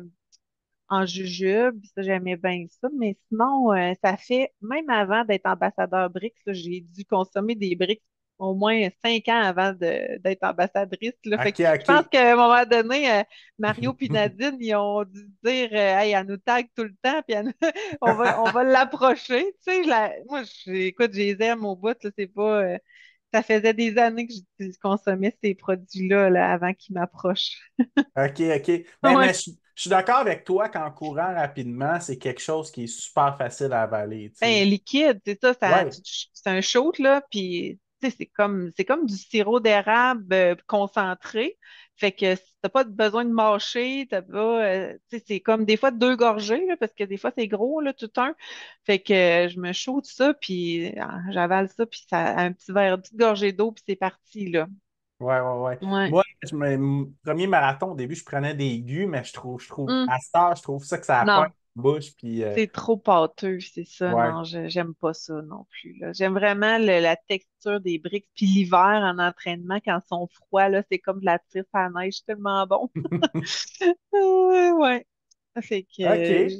en jujube, ça j'aimais bien ça, mais sinon, ça fait, même avant d'être ambassadeur BRICS, là, j'ai dû consommer des BRICS au moins 5 ans avant d'être ambassadrice, là. Fait que OK, je pense OK. qu'à un moment donné, Mario puis Nadine, ils ont dû dire, hey, elle nous tag tout le temps, puis on va l'approcher, tu sais, moi, écoute, je les aime au bout, là, c'est pas, ça faisait des années que je consommais ces produits-là, là, avant qu'ils m'approchent. OK, OK. Mais Ouais. je suis d'accord avec toi qu'en courant rapidement, c'est quelque chose qui est super facile à avaler, tu sais. Ben, liquide, c'est ça, Ouais, c'est un shoot, là, puis tu sais, c'est comme du sirop d'érable concentré. Fait que si t'as pas besoin de mâcher, t'as pas, tu sais, c'est comme des fois deux gorgées, là, parce que des fois c'est gros, là, tout un. Fait que je me shoot ça, puis j'avale ça, puis ça, un petit verre, une petite gorgée d'eau, puis c'est parti, là. ouais, ouais, ouais. Ouais. Moi, premier marathon, au début, je prenais des jus, mais Hum, à cette heure, je trouve ça que ça a pas non. une bouche, puis C'est trop pâteux, c'est ça. ouais. Non, j'aime pas ça non plus, là. J'aime vraiment la texture des briques. Puis l'hiver en entraînement, quand ils sont froids, là, c'est comme de la tire à la neige, c'est tellement bon. Ouais. Fait que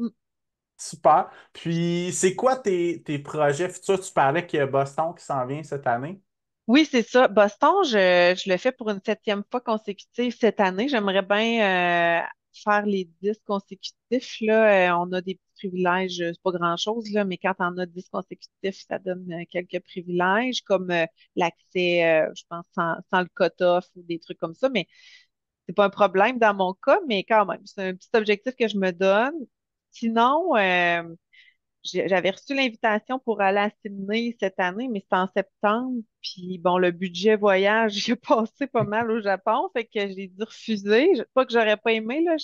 OK, super. Puis, c'est quoi tes projets futurs? Tu parlais qu'il y a Boston qui s'en vient cette année. oui, c'est ça. Boston, je le fais pour une 7e fois consécutive cette année. J'aimerais bien faire les 10 consécutifs. Là. On a des petits privilèges, c'est pas grand-chose, là, mais quand on a 10 consécutifs, ça donne quelques privilèges, comme l'accès, je pense, sans le cut-off ou des trucs comme ça. Mais c'est pas un problème dans mon cas, mais quand même, c'est un petit objectif que je me donne. Sinon, j'avais reçu l'invitation pour aller à Sydney cette année, mais c'était en septembre. Puis bon, le budget voyage, j'ai passé pas mal au Japon, fait que j'ai dû refuser. Pas que j'aurais pas aimé, là,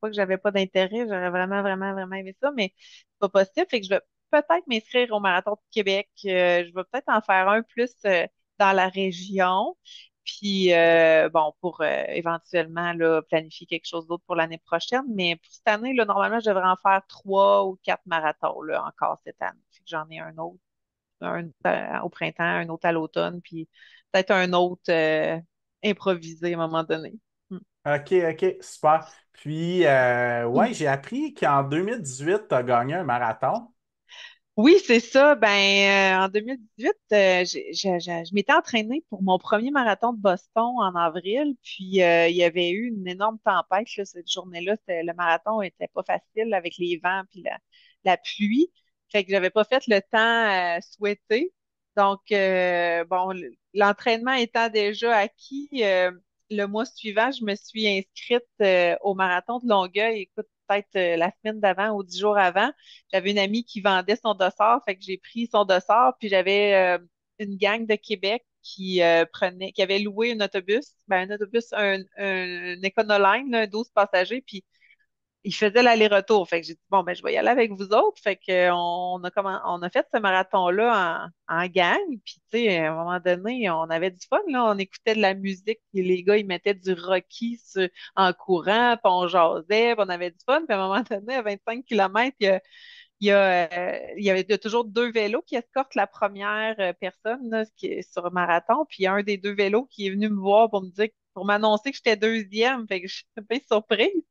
pas que j'avais pas d'intérêt, j'aurais vraiment, vraiment, vraiment aimé ça, mais c'est pas possible. Fait que je vais peut-être m'inscrire au Marathon de Québec. Je vais peut-être en faire un plus dans la région. Puis, bon, pour éventuellement là, planifier quelque chose d'autre pour l'année prochaine. Mais pour cette année, là, normalement, je devrais en faire 3 ou 4 marathons là, encore cette année. Fait que j'en ai un autre au printemps, un autre à l'automne, puis peut-être un autre improvisé à un moment donné. Hmm. OK, OK, super. Puis, ouais, j'ai appris qu'en 2018, tu as gagné un marathon. Oui, c'est ça. Ben, en 2018, je m'étais entraînée pour mon premier marathon de Boston en avril. Puis, il y avait eu une énorme tempête là, cette journée-là. Le marathon était pas facile avec les vents puis la pluie. Fait que j'avais pas fait le temps souhaité. Donc, bon, l'entraînement étant déjà acquis, le mois suivant, je me suis inscrite au marathon de Longueuil. Écoute, peut-être la semaine d'avant ou 10 jours avant. J'avais une amie qui vendait son dossard, fait que j'ai pris son dossard, puis j'avais une gang de Québec qui avait loué un autobus, un Econoline, là, 12 passagers, puis ils faisaient l'aller-retour. Fait que j'ai dit, bon, ben, je vais y aller avec vous autres. Fait que, on a fait ce marathon-là en gang. Puis, tu sais, à un moment donné, on avait du fun, là. On écoutait de la musique. Puis les gars, ils mettaient du Rocky en courant. Puis on jasait. Puis on avait du fun. Puis à un moment donné, à 25 kilomètres, il y a toujours 2 vélos qui escortent la première personne là, qui est sur le marathon. Puis il y a un des 2 vélos qui est venu me voir pour m'annoncer que j'étais deuxième. Fait que je suis bien surprise.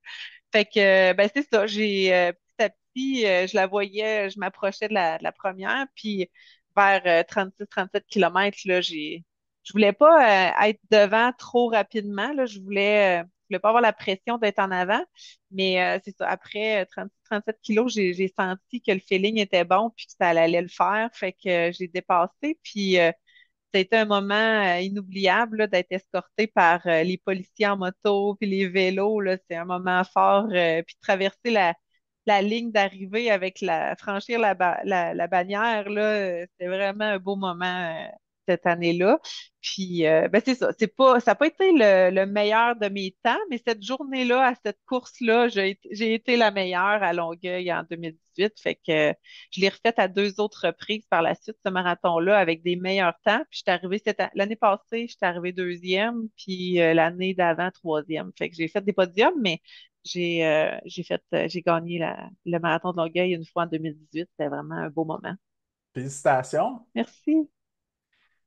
Fait que, ben, c'est ça. Petit à petit, je la voyais, je m'approchais de la première, puis vers 36-37 kilomètres, là, je voulais pas être devant trop rapidement, là. Je voulais pas avoir la pression d'être en avant, mais c'est ça. Après 36-37 kilos, j'ai senti que le feeling était bon, puis que ça allait le faire. Fait que j'ai dépassé, puis ça a été un moment inoubliable là, d'être escorté par les policiers en moto puis les vélos. Là, c'est un moment fort. Puis de traverser la ligne d'arrivée avec franchir la bannière, là, c'était vraiment un beau moment cette année-là. Puis ben c'est ça. Ça n'a pas été le meilleur de mes temps, mais cette journée-là, à cette course-là, j'ai été la meilleure à Longueuil en 2018. Fait que je l'ai refaite à 2 autres reprises par la suite, ce marathon-là, avec des meilleurs temps. Puis j'étais arrivée l'année passée, j'étais arrivée deuxième, puis l'année d'avant, troisième. Fait que j'ai fait des podiums, mais j'ai gagné le marathon de Longueuil une fois en 2018. C'était vraiment un beau moment. Félicitations. Merci.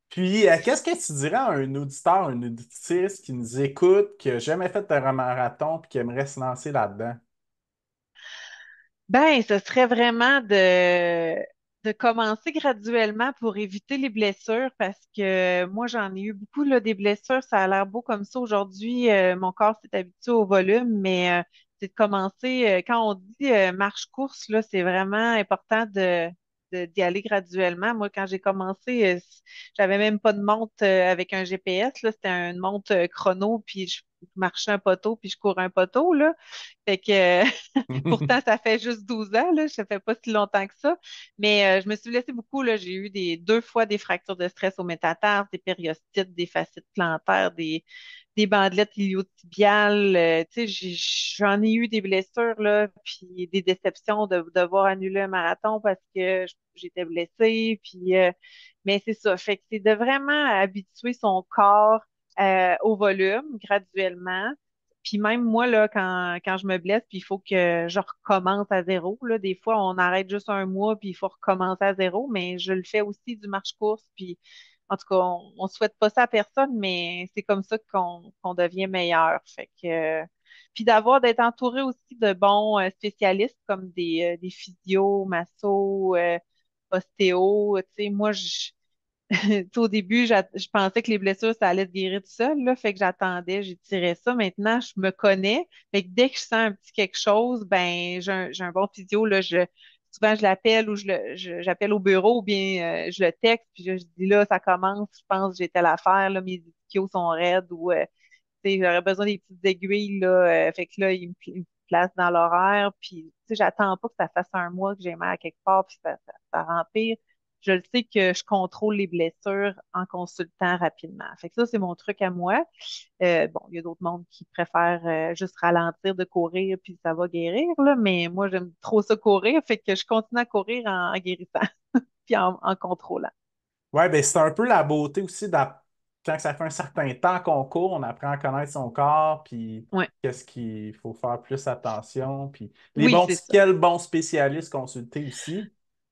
Puis, qu'est-ce que tu dirais à un auditeur, une auditrice qui nous écoute, qui n'a jamais fait de marathon puis qui aimerait se lancer là-dedans? Ben, ce serait vraiment de commencer graduellement pour éviter les blessures parce que moi, j'en ai eu beaucoup là, des blessures. Ça a l'air beau comme ça aujourd'hui. Mon corps s'est habitué au volume, mais c'est de commencer. Quand on dit marche-course, là, c'est vraiment important d'y aller graduellement. Moi, quand j'ai commencé, j'avais même pas de montre avec un GPS. Là, c'était une montre chrono, puis je marchais un poteau, puis je courais un poteau, là. Fait que pourtant, ça fait juste 12 ans, là, ça fait pas si longtemps que ça. Mais je me suis blessée beaucoup, là. J'ai eu 2 fois des fractures de stress au métatarse, des périostites, des fascites plantaires, des bandelettes iliotibiales. Tu sais, j'en ai eu des blessures, là, puis des déceptions de devoir annuler un marathon parce que j'étais blessée. Puis, mais c'est ça. Fait que c'est de vraiment habituer son corps au volume graduellement. Puis même moi, là, quand je me blesse, puis il faut que je recommence à zéro, là, des fois, on arrête juste un mois, puis il faut recommencer à zéro, mais je le fais aussi du marche-course, puis en tout cas, on souhaite pas ça à personne, mais c'est comme ça qu'on devient meilleur. Fait que, puis d'être entouré aussi de bons spécialistes comme des physios, masso, ostéo. Tu sais, moi, tu sais, au début, je pensais que les blessures, ça allait se guérir tout seul, là, fait que j'attendais, j'étirais ça. Maintenant, je me connais. Fait que dès que je sens un petit quelque chose, ben, j'ai un bon physio, là, souvent, je l'appelle ou j'appelle au bureau ou bien je le texte, puis je dis là, ça commence, je pense que j'ai telle affaire, là, mes ischios sont raides ou tu sais, j'aurais besoin des petites aiguilles, là. Fait que là, il me place dans l'horaire, puis tu sais, j'attends pas que ça fasse un mois que j'ai mal à quelque part, puis ça rempire. Je le sais que je contrôle les blessures en consultant rapidement. Fait que ça, c'est mon truc à moi. Bon, il y a d'autres mondes qui préfèrent juste ralentir de courir, puis ça va guérir, là, mais moi, j'aime trop ça courir, fait que je continue à courir en guérissant, puis en contrôlant. Ouais, ben c'est un peu la beauté aussi quand ça fait un certain temps qu'on court, on apprend à connaître son corps, puis Ouais. qu'est-ce qu'il faut faire plus attention, puis Oui, c'est ça. quels bons spécialistes consulter aussi.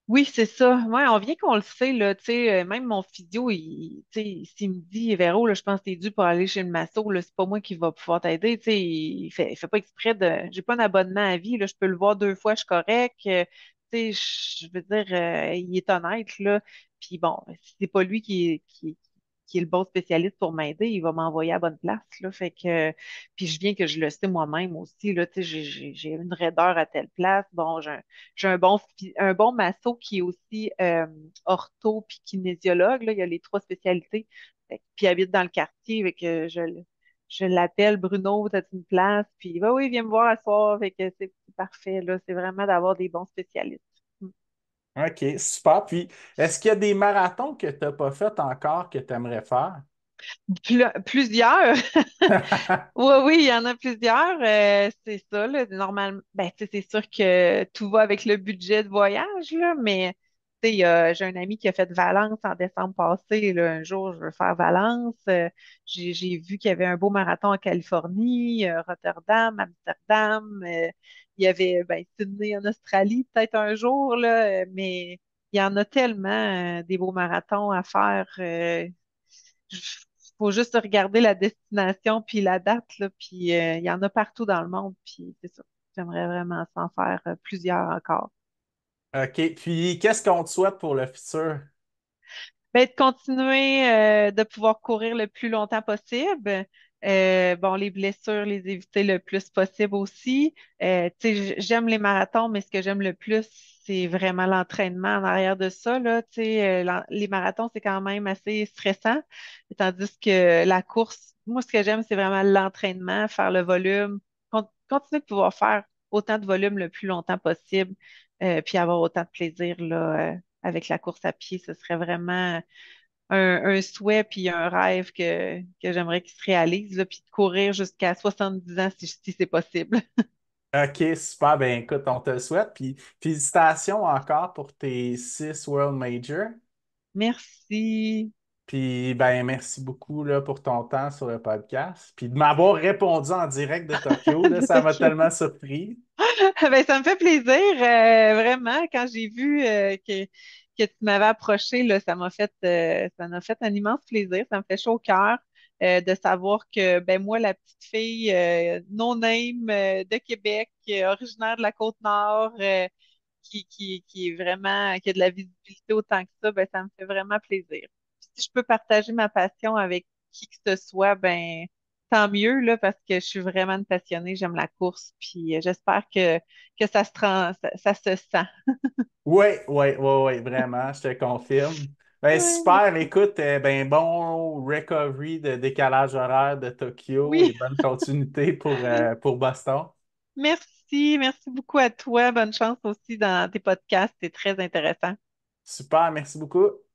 Oui, c'est ça. Ouais, on vient qu'on le sait, là, tu sais, même mon physio, tu sais, s'il me dit, Véro, là, je pense que t'es dû pour aller chez le masso, là, c'est pas moi qui va pouvoir t'aider, tu sais, il fait pas exprès j'ai pas un abonnement à vie, là, je peux le voir 2 fois, je suis correct, tu sais, je veux dire, il est honnête, là, puis bon, si c'est pas lui qui est le bon spécialiste pour m'aider, il va m'envoyer à la bonne place, là, fait que, puis je viens que je le sais moi-même aussi, là, tu sais, j'ai une raideur à telle place, bon, j'ai un bon masso qui est aussi ortho puis kinésiologue. Là. Il y a les 3 spécialités. Puis il habite dans le quartier. Fait que je l'appelle Bruno, t'as une place? Puis bah oui, viens me voir à soir. Fait que c'est parfait. Là. C'est vraiment d'avoir des bons spécialistes. Mm. OK, super. Puis, est-ce qu'il y a des marathons que tu n'as pas fait encore que tu aimerais faire? Plusieurs. Oui, oui, il y en a plusieurs. C'est ça, là. Normalement, ben, tu sais, c'est sûr que tout va avec le budget de voyage, là, mais tu sais, j'ai un ami qui a fait Valence en décembre passé. Là, un jour, je veux faire Valence. J'ai vu qu'il y avait un beau marathon en Californie, Rotterdam, Amsterdam. Il y avait Sydney en Australie, peut-être un jour, là, mais il y en a tellement des beaux marathons à faire. Il faut juste regarder la destination puis la date, là, puis il y en a partout dans le monde, puis c'est ça. J'aimerais vraiment s'en faire plusieurs encore. OK, puis qu'est-ce qu'on te souhaite pour le futur? Ben, de continuer de pouvoir courir le plus longtemps possible. Bon, les blessures, les éviter le plus possible aussi. Tu sais, j'aime les marathons, mais ce que j'aime le plus, c'est vraiment l'entraînement en arrière de ça, là. Tu sais, les marathons, c'est quand même assez stressant. Tandis que la course, moi, ce que j'aime, c'est vraiment l'entraînement, faire le volume, continuer de pouvoir faire autant de volume le plus longtemps possible, puis avoir autant de plaisir, là, avec la course à pied. Ce serait vraiment un souhait puis un rêve que j'aimerais qu'il se réalise, là, puis de courir jusqu'à 70 ans si c'est possible. OK, super. Ben écoute, on te le souhaite. Puis félicitations encore pour tes 6 World Majors. Merci. Puis ben merci beaucoup là, pour ton temps sur le podcast. Puis de m'avoir répondu en direct de Tokyo, là, De ça m'a Tokyo. tellement surpris. Ben, ça me fait plaisir, vraiment, quand j'ai vu que tu m'avais approché, là, ça m'a fait un immense plaisir, ça me fait chaud au cœur de savoir que ben moi, la petite fille no name de Québec, originaire de la Côte-Nord, qui est vraiment, qui a de la visibilité autant que ça, ben ça me fait vraiment plaisir. Puis si je peux partager ma passion avec qui que ce soit, ben tant mieux, là, parce que je suis vraiment une passionnée, j'aime la course, puis j'espère que ça se sent. Oui, oui, oui, oui, vraiment, je te confirme. Ben Ouais, super, merci. écoute, ben bon recovery de décalage horaire de Tokyo et Oui, bonne continuité pour Boston. merci, merci beaucoup à toi. Bonne chance aussi dans tes podcasts, c'est très intéressant. Super, merci beaucoup.